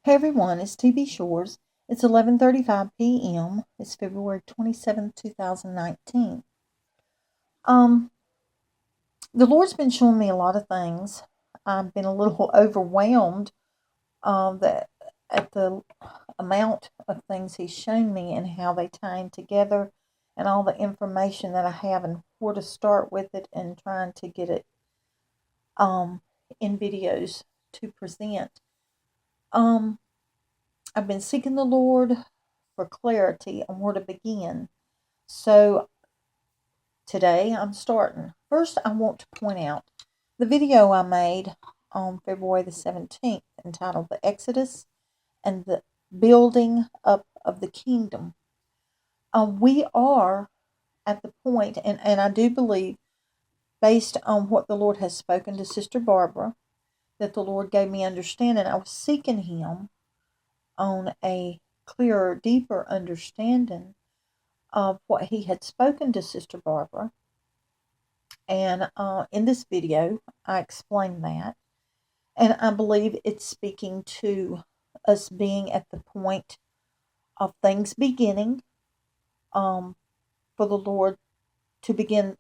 Hey everyone, it's TV Shores. It's 11:35 p.m. It's February 27th, 2019. Um, the Lord's been showing me a lot of things. I've been a little overwhelmed that at the amount of things He's shown me and how they tie in together and all the information that I have and where to start with it and trying to get it um in videos to present. Um, I've been seeking the Lord for clarity on where to begin. So today I'm starting. First, I want to point out the video I made on February the 17th entitled The Exodus and the Building Up of the Kingdom. We are at the point, and I do believe, based on what the Lord has spoken to Sister Barbara, that the Lord gave me understanding. I was seeking Him on a clearer, deeper understanding of what He had spoken to Sister Barbara. And in this video, I explain that. And I believe it's speaking to us being at the point of things beginning, for the Lord to begin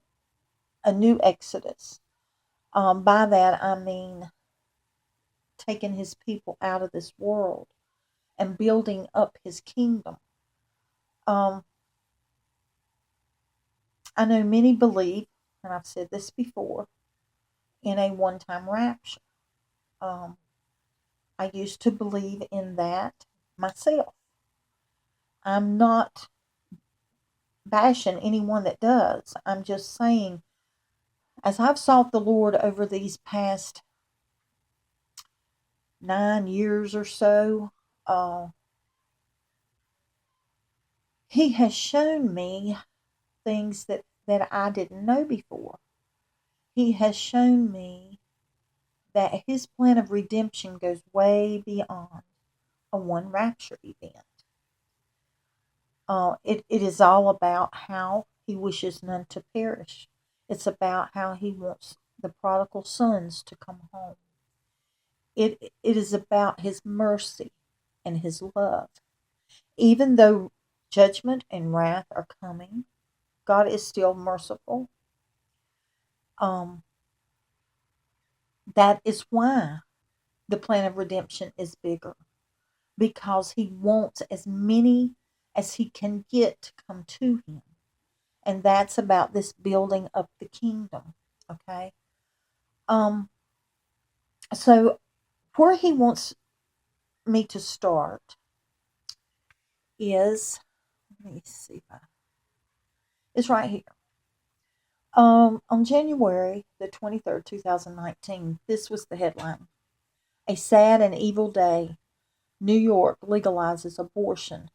a new exodus. By that, I mean taking His people out of this world and building up His kingdom. Um, I know many believe, and I've said this before, in a one time rapture. Um, I used to believe in that myself. I'm not bashing anyone that does. I'm just saying, as I've sought the Lord over these past 9 years or so, He has shown me things that I didn't know before. He has shown me that His plan of redemption goes way beyond a one rapture event. It is all about how He wishes none to perish. It's about how He wants the prodigal sons to come home. It is about His mercy and His love. Even though judgment and wrath are coming, God is still merciful. Um, that is why the plan of redemption is bigger, because He wants as many as He can get to come to Him. And that's about this building up the kingdom. Okay. Um, so where He wants me to start is, let me see if I, it's right here. On January the 23rd, 2019, this was the headline. A sad and evil day. New York legalizes abortion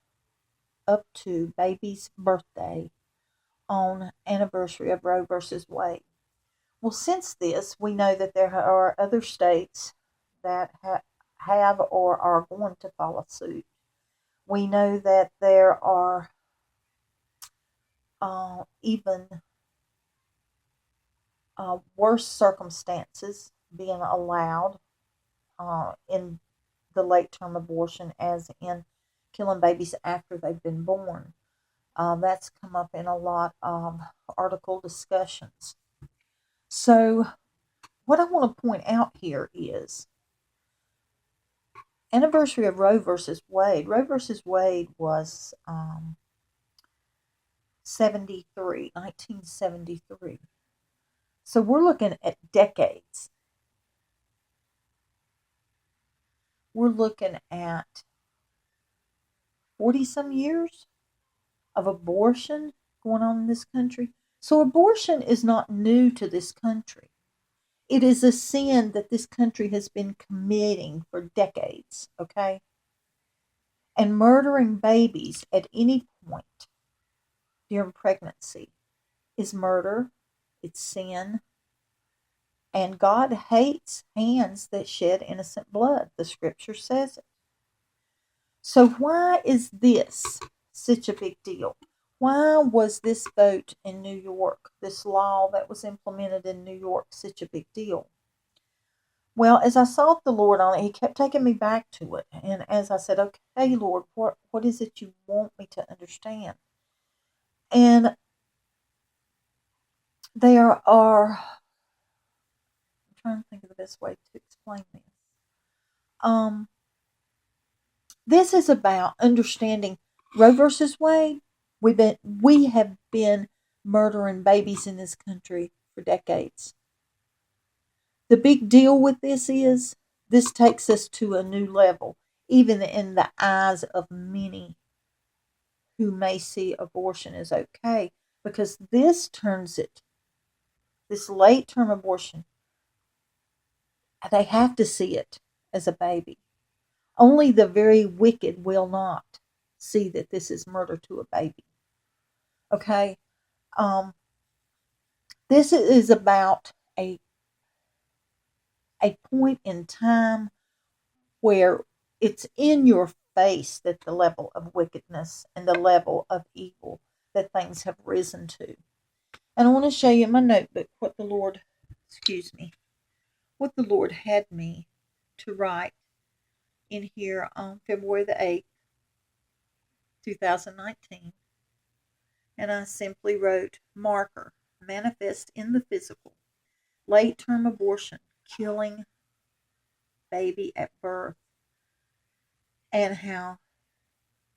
up to baby's birthday on anniversary of Roe versus Wade. Well, since this, we know that there are other states that have or are going to follow suit. We know that there are even worse circumstances being allowed in the late term abortion, as in killing babies after they've been born. That's come up in a lot of article discussions. So, what I want to point out here is anniversary of Roe versus Wade. Roe versus Wade was 1973. So we're looking at decades. We're looking at 40 some years of abortion going on in this country. So abortion is not new to this country. It is a sin that this country has been committing for decades, okay? And murdering babies at any point during pregnancy is murder, it's sin, and God hates hands that shed innocent blood. The scripture says it. So, why is this such a big deal? Why was this vote in New York, this law that was implemented in New York, such a big deal? Well, as I sought the Lord on it, He kept taking me back to it. And as I said, okay, Lord, what is it you want me to understand? And there are, I'm trying to think of the best way to explain this. Um, this is about understanding Roe versus Wade. We have been murdering babies in this country for decades. The big deal with this is this takes us to a new level, even in the eyes of many who may see abortion as okay, because this late term abortion, they have to see it as a baby. Only the very wicked will not see that this is murder to a baby. Okay? Um, this is about a point in time where it's in your face that the level of wickedness and the level of evil that things have risen to. And I want to show you in my notebook what the Lord, excuse me, what the Lord had me to write in here on February the 8th, 2019. And I simply wrote, marker, manifest in the physical, late term abortion, killing baby at birth, and how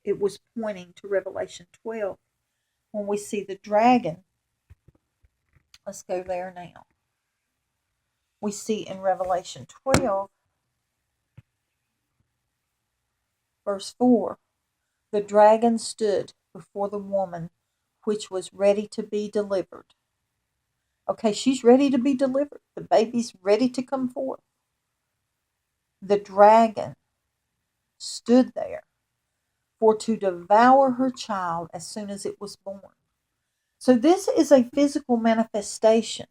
it was pointing to Revelation 12. When we see the dragon, let's go there now. We see in Revelation 12, verse 4, the dragon stood before the woman which was ready to be delivered. Okay, she's ready to be delivered. The baby's ready to come forth. The dragon stood there for to devour her child as soon as it was born. So this is a physical manifestation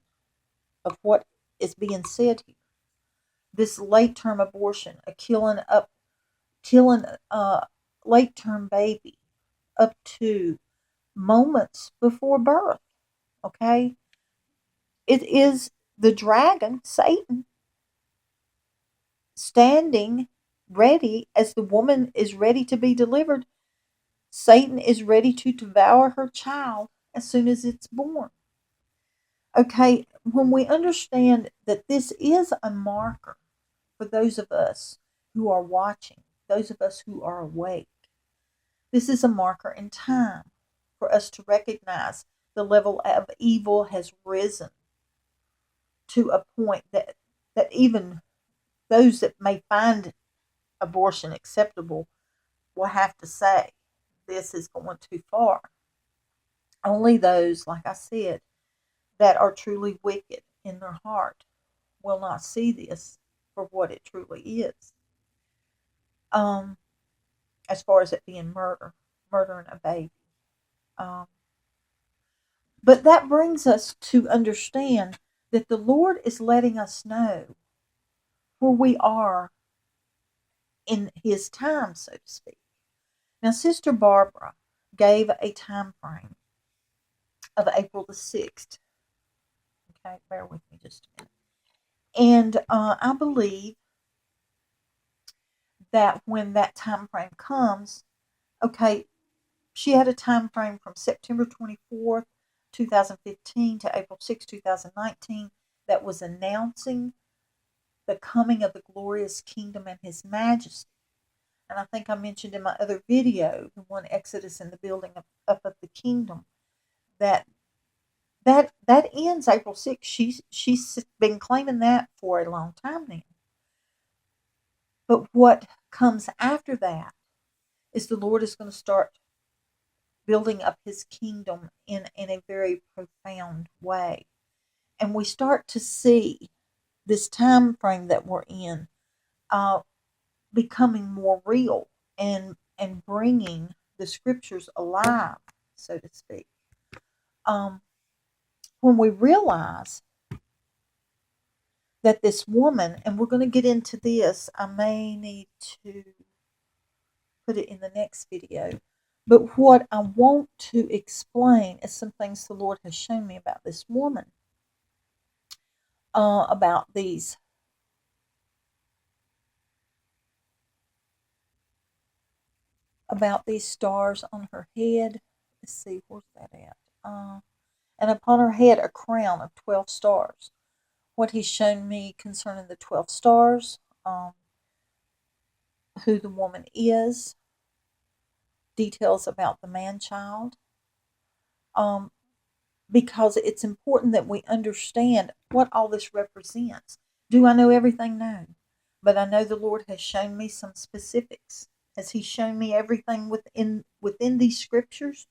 of what is being said here. This late term abortion, killing a late term baby up to moments before birth. Okay? It is the dragon, Satan, standing ready as the woman is ready to be delivered. Satan is ready to devour her child as soon as it's born. Okay, when we understand that this is a marker for those of us who are watching, those of us who are awake, this is a marker in time for us to recognize the level of evil has risen to a point that even those that may find abortion acceptable will have to say, this is going too far. Only those, like I said, that are truly wicked in their heart will not see this for what it truly is. As far as it being murdering a baby. Um, but that brings us to understand that the Lord is letting us know where we are in His time, so to speak. Now, Sister Barbara gave a time frame of April the 6th. Okay, bear with me just a minute. And I believe that when that time frame comes, okay, she had a time frame from September 24th, 2015 to April 6, 2019 that was announcing the coming of the glorious kingdom and His majesty. And I think I mentioned in my other video, the one Exodus and the building up of the kingdom, that ends April 6th. She's been claiming that for a long time now. But what comes after that is the Lord is going to start building up His kingdom in a very profound way. And we start to see this time frame that we're in becoming more real and bringing the scriptures alive, so to speak. When we realize that this woman, and we're going to get into this, I may need to put it in the next video, but what I want to explain is some things the Lord has shown me about this woman, about these about these stars on her head. Let's see, where's that at? And upon her head a crown of 12 stars. What he's shown me concerning the 12 stars, who the woman is, details about the man child, because it's important that we understand what all this represents. Do I know everything? No. But I know the Lord has shown me some specifics. Has He shown me everything within these scriptures?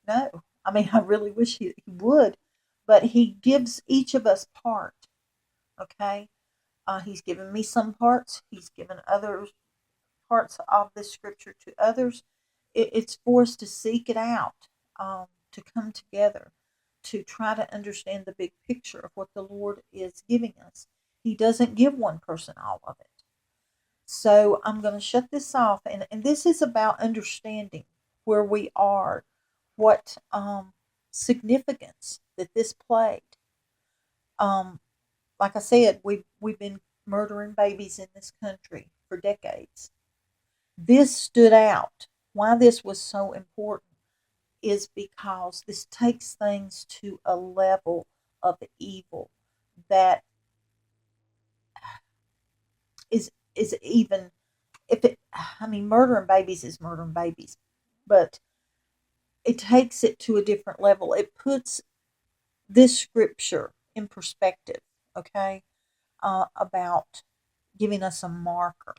No. I mean, I really wish he would, but He gives each of us part. Okay, He's given me some parts. He's given other parts of this scripture to others. It's for us to seek it out, to come together, to try to understand the big picture of what the Lord is giving us. He doesn't give one person all of it. So I'm going to shut this off. And this is about understanding where we are, what significance that this played. Like I said, we've been murdering babies in this country for decades. This stood out. Why this was so important is because this takes things to a level of evil that is even, if it, I mean, murdering babies is murdering babies, but it takes it to a different level. It puts this scripture in perspective, okay, about giving us a marker,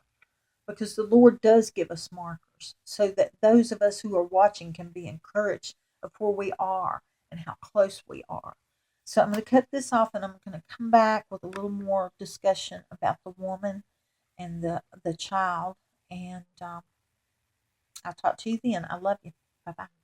because the Lord does give us markers so that those of us who are watching can be encouraged of where we are and how close we are. So I'm going to cut this off and I'm going to come back with a little more discussion about the woman and the child. And I'll talk to you then. I love you. Bye bye.